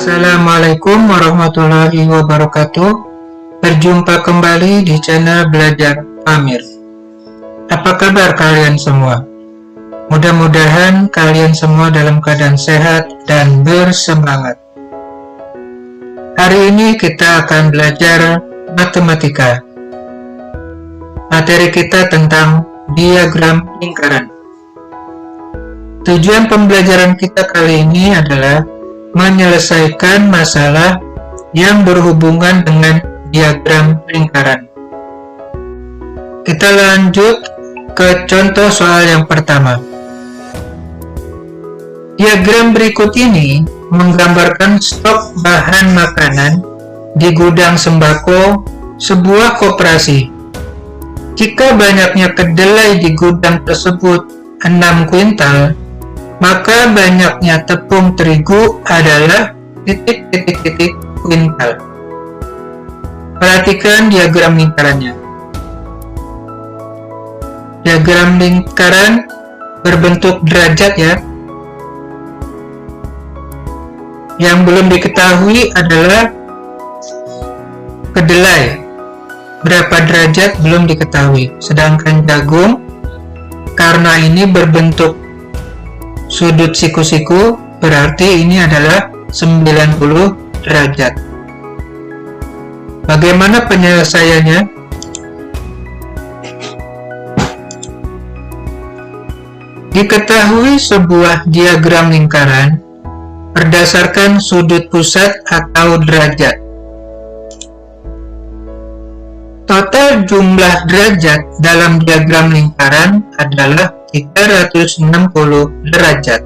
Assalamualaikum warahmatullahi wabarakatuh. Berjumpa kembali di channel Belajar Amir. Apa kabar kalian semua? Mudah-mudahan kalian semua dalam keadaan sehat dan bersemangat. Hari ini kita akan belajar matematika. Materi kita tentang diagram lingkaran. Tujuan pembelajaran kita kali ini adalah menyelesaikan masalah yang berhubungan dengan diagram lingkaran. Kita lanjut ke contoh soal yang pertama. Diagram berikut ini menggambarkan stok bahan makanan di gudang sembako sebuah koperasi. Jika banyaknya kedelai di gudang tersebut 6 kuintal, maka banyaknya tepung terigu adalah ... kuintal. Perhatikan diagram lingkarannya. Diagram lingkaran berbentuk derajat ya. Yang belum diketahui adalah kedelai. Berapa derajat belum diketahui. Sedangkan jagung, karena ini berbentuk sudut siku-siku, berarti ini adalah 90 derajat. Bagaimana penyelesaiannya? Diketahui sebuah diagram lingkaran berdasarkan sudut pusat atau derajat. Total jumlah derajat dalam diagram lingkaran adalah 360 derajat.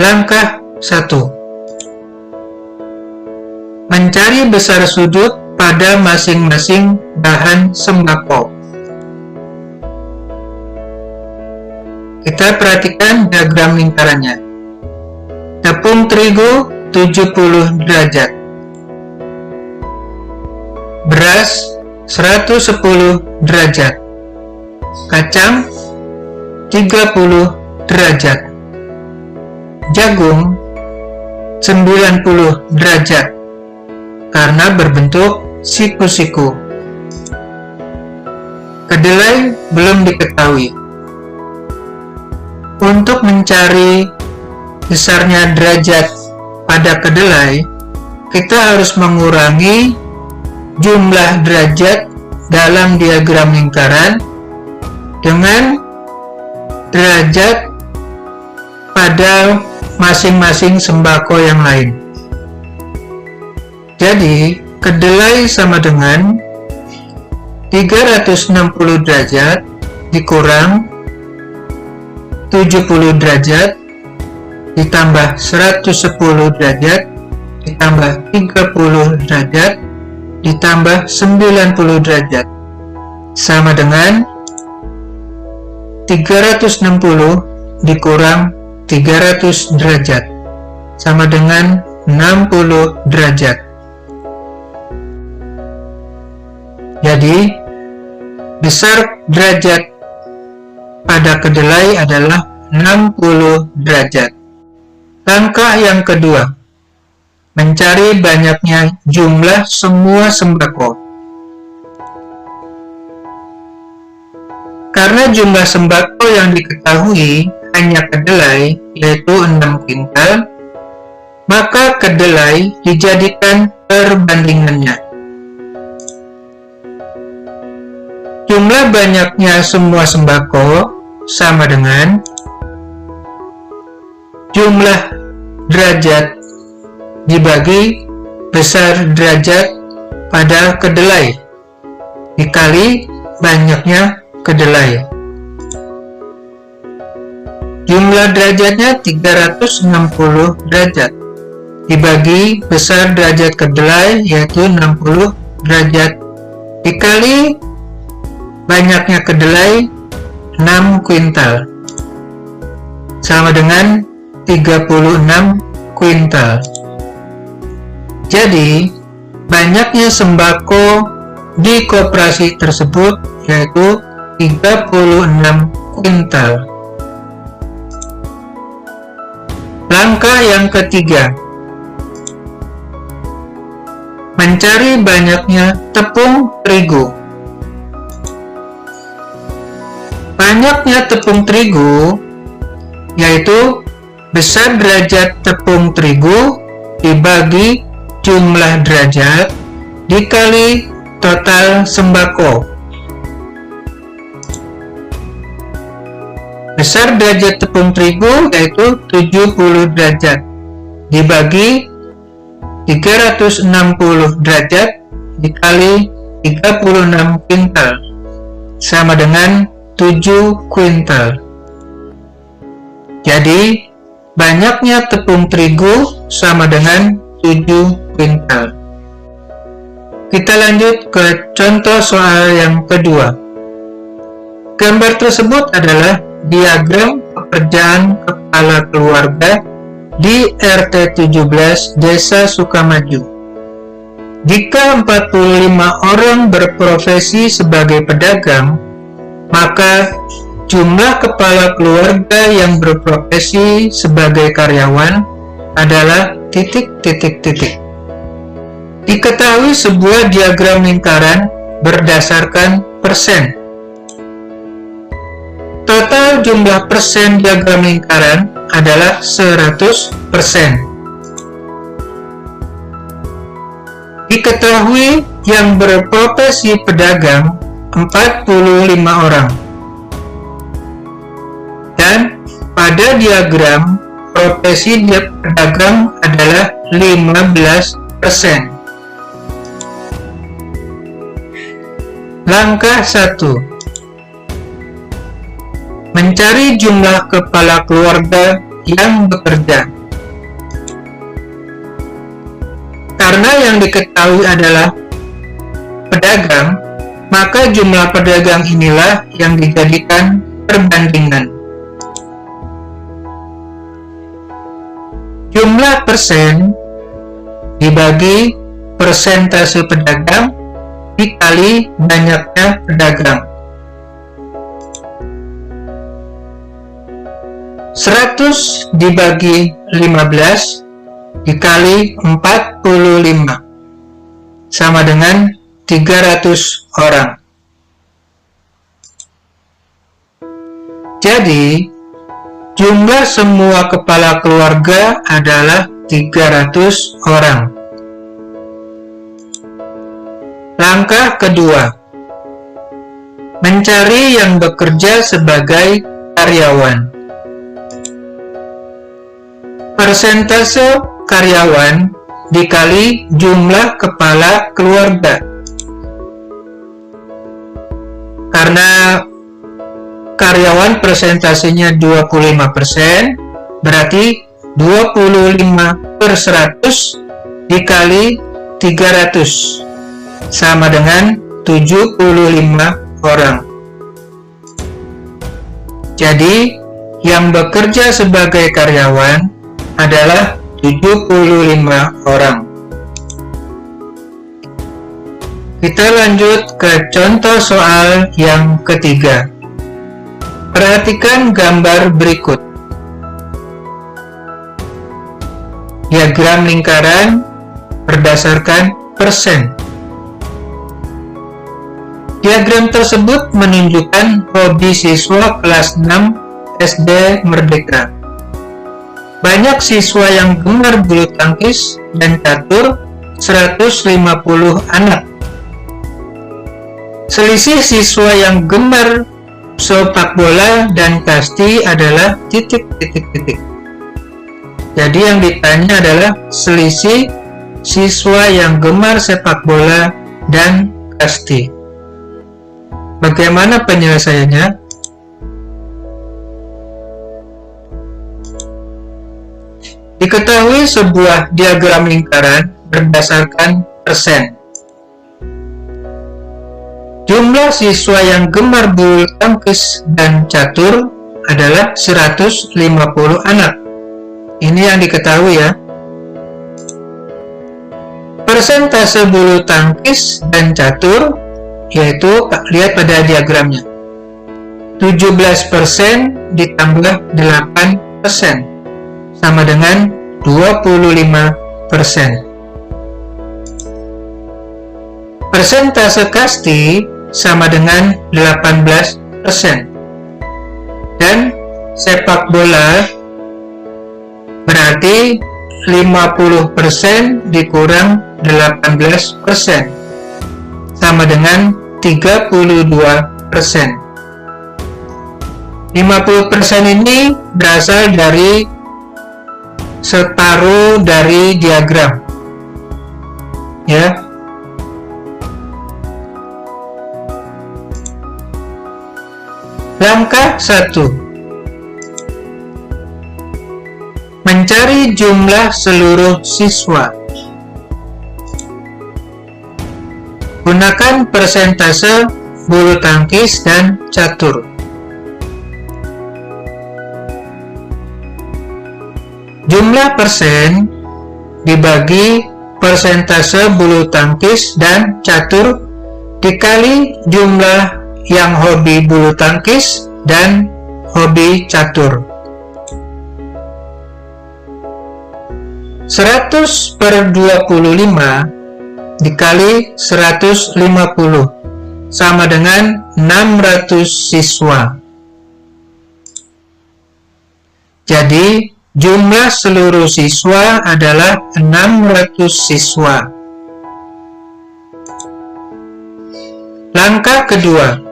Langkah 1. Mencari besar sudut pada masing-masing bahan sembako. Kita perhatikan diagram lingkarannya. Tepung terigu 70 derajat. Beras 110 derajat. Kacang 30 derajat. Jagung 90 derajat karena berbentuk siku-siku. Kedelai belum diketahui. Untuk mencari besarnya derajat pada kedelai, kita harus mengurangi jumlah derajat dalam diagram lingkaran dengan derajat pada masing-masing sembako yang lain. Jadi, kedelai sama dengan 360 derajat dikurang 70 derajat ditambah 110 derajat ditambah 30 derajat ditambah 90 derajat sama dengan 360 dikurang 300 derajat sama dengan 60 derajat. Jadi besar derajat pada kedelai adalah 60 derajat. Langkah yang kedua, mencari banyaknya jumlah semua sembako. Karena jumlah sembako yang diketahui hanya kedelai, yaitu 6 kuintal, maka kedelai dijadikan perbandingannya. Jumlah banyaknya semua sembako sama dengan jumlah derajat dibagi besar derajat pada kedelai dikali banyaknya kedelai. Jumlah derajatnya 360 derajat dibagi besar derajat kedelai yaitu 60 derajat dikali banyaknya kedelai 6 kuintal sama dengan 36 kuintal. Jadi, banyaknya sembako di koperasi tersebut yaitu 36 kuintal. Langkah yang ketiga, mencari banyaknya tepung terigu. Banyaknya tepung terigu yaitu besar derajat tepung terigu dibagi jumlah derajat dikali total sembako. Besar derajat tepung terigu yaitu 70 derajat dibagi 360 derajat dikali 36 kuintal sama dengan 7 kuintal. Jadi, banyaknya tepung terigu sama dengan 7 kuintal. Kita lanjut ke contoh soal yang kedua. Gambar tersebut adalah diagram pekerjaan kepala keluarga di RT 17 Desa Sukamaju. Jika 45 orang berprofesi sebagai pedagang, maka jumlah kepala keluarga yang berprofesi sebagai karyawan adalah ... Diketahui sebuah diagram lingkaran berdasarkan persen. Total jumlah persen diagram lingkaran adalah 100%. Diketahui yang berprofesi pedagang 45 orang. Dan pada diagram profesi pedagang adalah 15%. Langkah 1. Mencari jumlah kepala keluarga yang bekerja. Karena yang diketahui adalah pedagang, maka jumlah pedagang inilah yang dijadikan perbandingan. Jumlah persen dibagi persentase pedagang dikali banyaknya pedagang. 100 dibagi 15 dikali 45 sama dengan 300 orang. Jadi, jumlah semua kepala keluarga adalah 300 orang. Langkah kedua, mencari yang bekerja sebagai karyawan. Persentase karyawan dikali jumlah kepala keluarga. Karena karyawan persentasenya 25%, berarti 25/100 dikali 300 sama dengan 75 orang. Jadi, yang bekerja sebagai karyawan adalah 75 orang. Kita lanjut ke contoh soal yang ketiga. Perhatikan gambar berikut. Diagram lingkaran berdasarkan persen. Diagram tersebut menunjukkan hobi siswa kelas 6 SD Merdeka. Banyak siswa yang gemar bulu tangkis dan catur, 150 anak. Selisih siswa yang gemar sepak bola dan kasti adalah ... Jadi yang ditanya adalah selisih siswa yang gemar sepak bola dan kasti. Bagaimana penyelesaiannya? Diketahui sebuah diagram lingkaran berdasarkan persen. Jumlah siswa yang gemar bulu tangkis dan catur adalah 150 anak. Ini yang diketahui ya. Persentase bulu tangkis dan catur, yaitu lihat pada diagramnya. 17% ditambah 8% sama dengan 25%. Persentase kasti sama dengan 18%. Dan sepak bola berarti 50% dikurang 18% sama dengan 32%. 50% ini berasal dari separuh dari diagram ya. Langkah 1. Mencari jumlah seluruh siswa. Gunakan persentase bulu tangkis dan catur. Jumlah persen dibagi persentase bulu tangkis dan catur dikali jumlah yang hobi bulu tangkis dan hobi catur. 100/25 dikali 150 sama dengan 600 siswa. Jadi jumlah seluruh siswa adalah 600 siswa. Langkah kedua.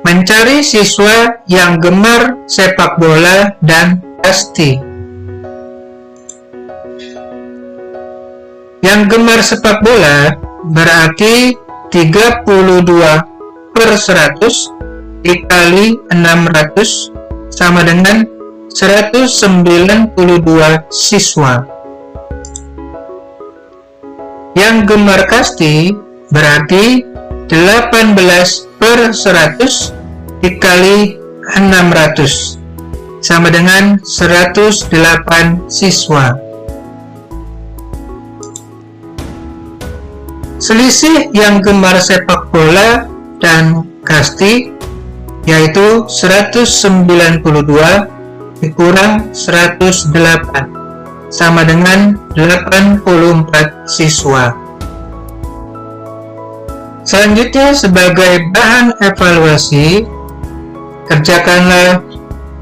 Mencari siswa yang gemar sepak bola dan kasti. Yang gemar sepak bola berarti 32/100 dikali 600 sama dengan 192 siswa. Yang gemar kasti berarti 18/100 dikali 600 sama dengan 108 siswa. Selisih yang gemar sepak bola dan kasti yaitu 192 dikurang 108 sama dengan 84 siswa. Selanjutnya, sebagai bahan evaluasi, kerjakanlah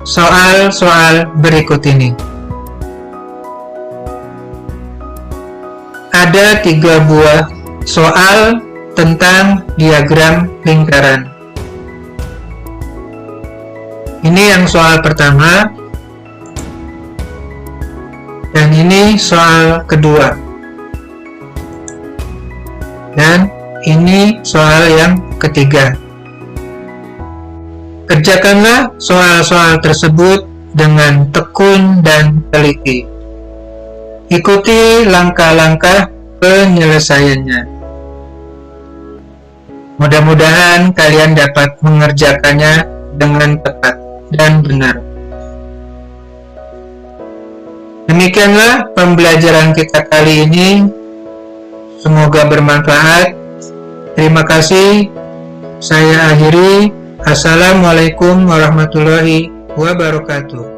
soal-soal berikut ini. Ada 3 buah soal tentang diagram lingkaran. Ini yang soal pertama, dan ini soal kedua, dan ini soal yang ketiga. Kerjakanlah soal-soal tersebut dengan tekun dan teliti. Ikuti langkah-langkah penyelesaiannya. Mudah-mudahan kalian dapat mengerjakannya dengan tepat dan benar. Demikianlah pembelajaran kita kali ini. Semoga bermanfaat. Terima kasih. Saya akhiri. Assalamualaikum warahmatullahi wabarakatuh.